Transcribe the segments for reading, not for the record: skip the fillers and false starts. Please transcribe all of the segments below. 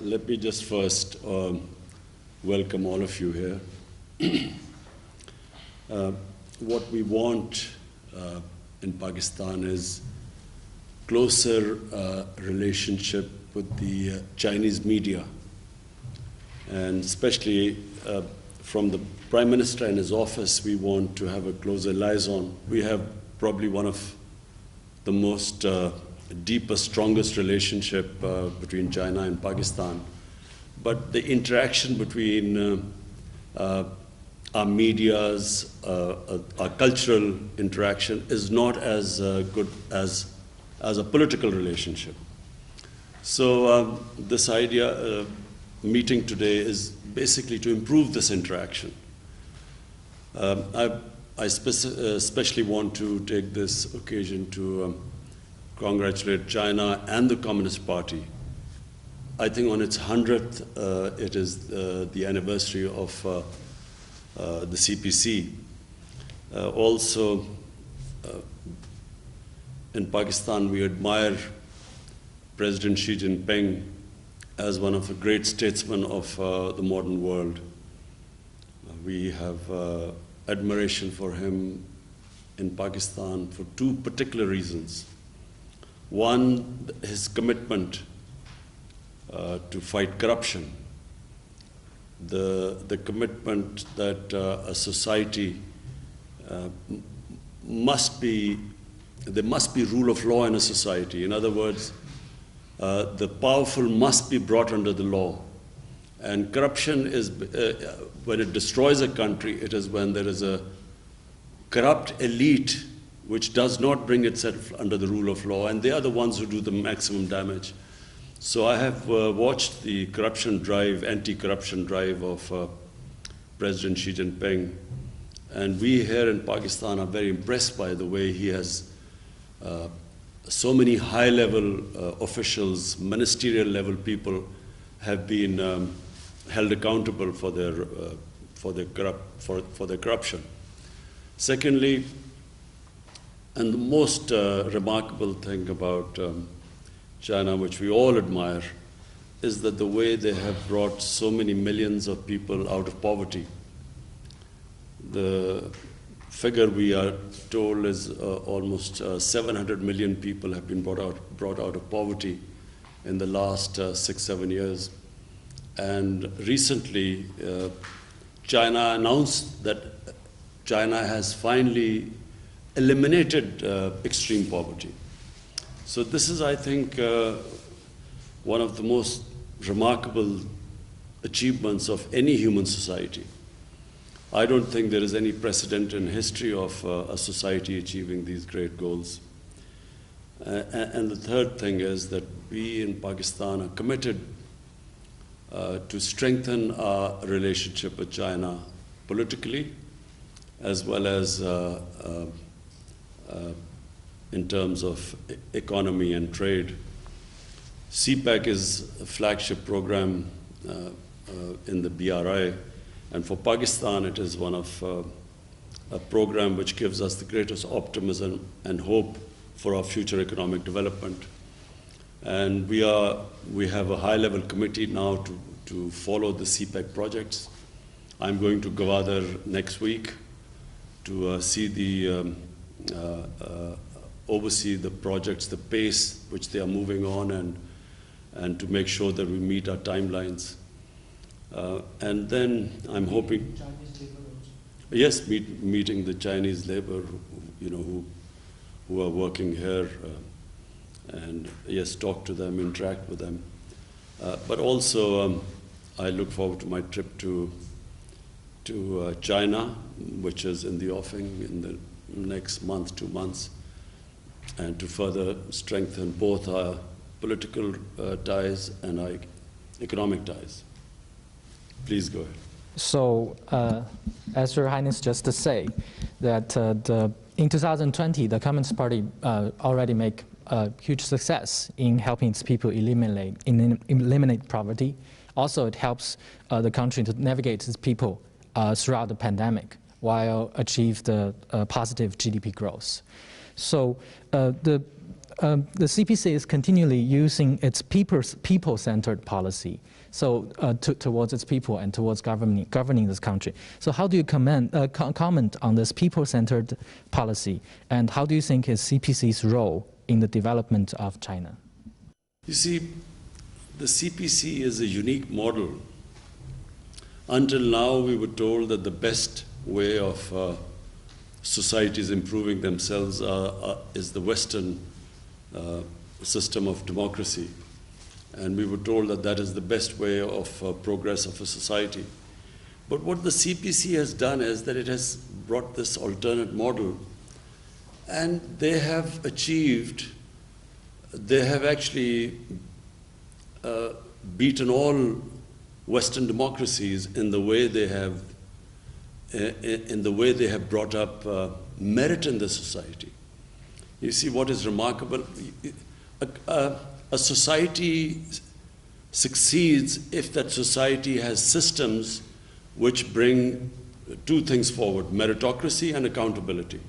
Let me just first welcome all of you here. What we want in Pakistan is closer relationship with the Chinese media, and especially from the Prime Minister and his office, we want to have a closer liaison. We have probably one of the most deepest, strongest relationship between China and Pakistan. But the interaction between our medias, our cultural interaction is not as good as a political relationship. So this idea, meeting today, is basically to improve this interaction. I especially want to take this occasion to congratulate China and the Communist Party. I think on its 100th, it is the anniversary of the CPC. Also, in Pakistan, we admire President Xi Jinping as one of the great statesmen of the modern world. We have admiration for him in Pakistan for two particular reasons. One, his commitment to fight corruption. The commitment that a society there must be rule of law in a society. In other words, the powerful must be brought under the law. And corruption is, when it destroys a country, it is when there is a corrupt elite which does not bring itself under the rule of law, and they are the ones who do the maximum damage. So I have watched the corruption drive, anti-corruption drive of President Xi Jinping, and we here in Pakistan are very impressed by the way he has so many high-level officials, ministerial-level people have been held accountable for their corruption. Secondly, and the most remarkable thing about China, which we all admire, is that the way they have brought so many millions of people out of poverty. The figure we are told is almost 700 million people have been brought out of poverty in the last 6-7 years. And recently, China announced that China has finally eliminated extreme poverty. So this is, I think, one of the most remarkable achievements of any human society. I don't think there is any precedent in history of a society achieving these great goals. And the third thing is that we in Pakistan are committed to strengthen our relationship with China politically, as well as in terms of economy and trade. CPEC is a flagship program in the BRI, and for Pakistan it is one of a program which gives us the greatest optimism and hope for our future economic development. And we have a high-level committee now to follow the CPEC projects. I'm going to Gwadar next week to see oversee the projects, the pace which they are moving on, and to make sure that we meet our timelines. And then I'm hoping, Chinese labor also. Yes, meeting the Chinese labor, who are working here, and yes, talk to them, interact with them. But also, I look forward to my trip to China, which is in the offing in the next month, 2 months, and to further strengthen both our political ties and our economic ties. Please go ahead. So, as Your Highness just say, that in 2020, the Communist Party already make a huge success in helping its people eliminate poverty. Also, it helps the country to navigate its people throughout the pandemic while achieve the positive GDP growth. So, the CPC is continually using its people-centered policy, so towards its people and towards governing this country. So how do you comment on this people-centered policy, and how do you think is CPC's role in the development of China? You see, the CPC is a unique model. Until now, we were told that the best way of societies improving themselves is the Western system of democracy. And we were told that that is the best way of progress of a society. But what the CPC has done is that it has brought this alternate model, and they have actually beaten all Western democracies in the way they have brought up merit in the society. You see, what is remarkable, a society succeeds if that society has systems which bring two things forward: meritocracy and accountability.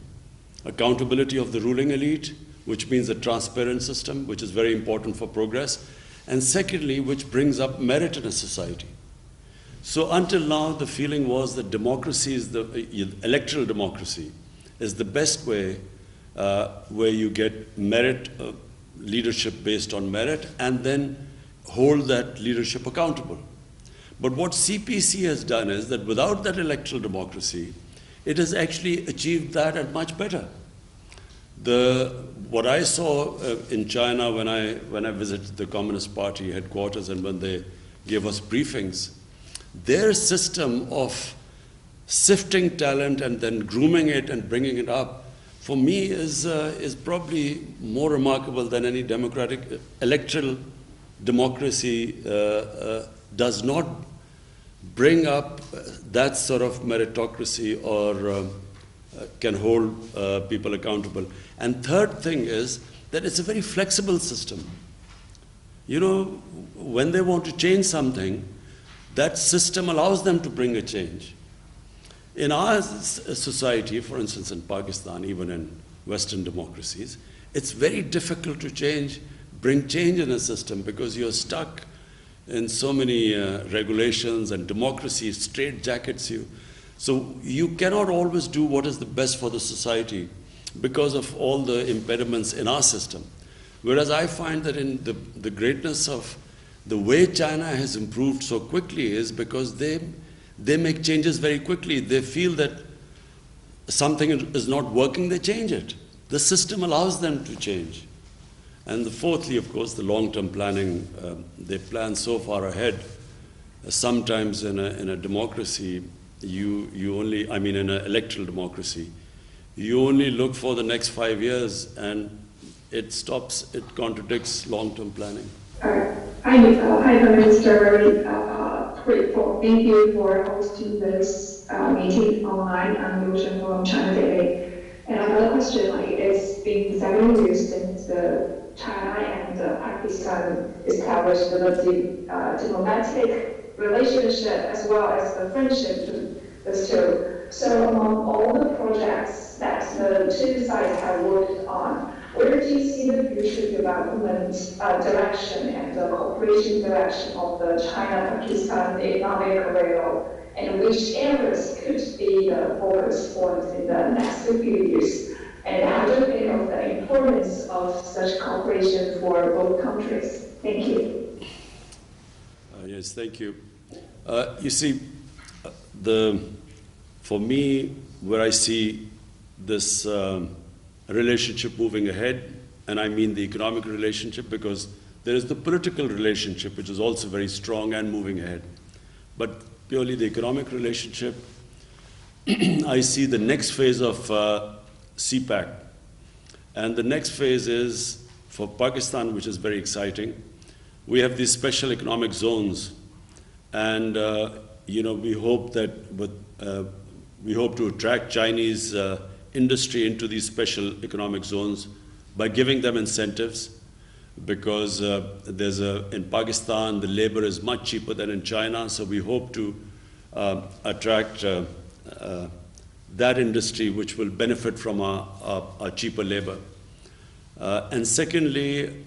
Accountability of the ruling elite, which means a transparent system, which is very important for progress, and secondly, which brings up merit in a society. So until now, the feeling was that democracy is electoral democracy is the best way, where you get merit, leadership based on merit, and then hold that leadership accountable. But what CPC has done is that without that electoral democracy, it has actually achieved that and much better. What I saw in China when I visited the Communist Party headquarters and when they gave us briefings, their system of sifting talent and then grooming it and bringing it up, for me, is probably more remarkable than any democratic electoral democracy does not bring up that sort of meritocracy or can hold people accountable. And third thing is that it's a very flexible system. You know, when they want to change something, that system allows them to bring a change. In our society, for instance in Pakistan, even in Western democracies, it's very difficult to bring change in a system because you're stuck in so many regulations, and democracy straitjackets you. So you cannot always do what is the best for the society because of all the impediments in our system. Whereas I find that in the greatness of the way China has improved so quickly is because they make changes very quickly. They feel that something is not working, they change it. The system allows them to change. And fourthly, of course, the long-term planning. They plan so far ahead. Sometimes in a democracy, you only, I mean in an electoral democracy, you only look for the next 5 years and it contradicts long-term planning. Hi, Prime Minister. Very grateful. Thank you for hosting this meeting online on Ocean from China Day. And another question, it's been 7 years since China and Pakistan established the diplomatic relationship as well as the friendship between the two. So among all the projects that the two sides have worked on, where do you see the future development direction and the cooperation direction of the China-Pakistan economic rail, and which areas could be the focus points in the next few years? And how do you think of the importance of such cooperation for both countries? Thank you. Yes, thank you. You see, for me, where I see this relationship moving ahead, and I mean the economic relationship, because there is the political relationship, which is also very strong and moving ahead. But purely the economic relationship, I see the next phase of CPAC. And the next phase is for Pakistan, which is very exciting. We have these special economic zones, and we hope that we hope to attract Chinese industry into these special economic zones by giving them incentives, because in Pakistan the labor is much cheaper than in China, so we hope to attract that industry which will benefit from our cheaper labor. And secondly,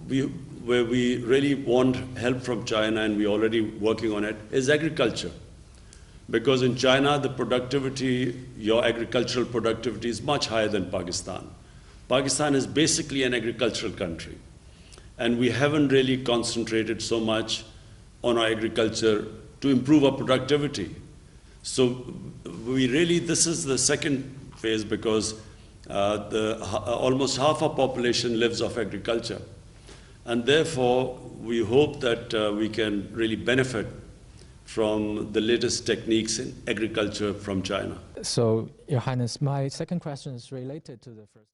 where we really want help from China, and we're already working on it, is agriculture. Because in China, the productivity, your agricultural productivity is much higher than Pakistan. Pakistan is basically an agricultural country. And we haven't really concentrated so much on our agriculture to improve our productivity. So this is the second phase, because almost half our population lives off agriculture. And therefore, we hope that we can really benefit from the latest techniques in agriculture from China. So, Your Highness, my second question is related to the first.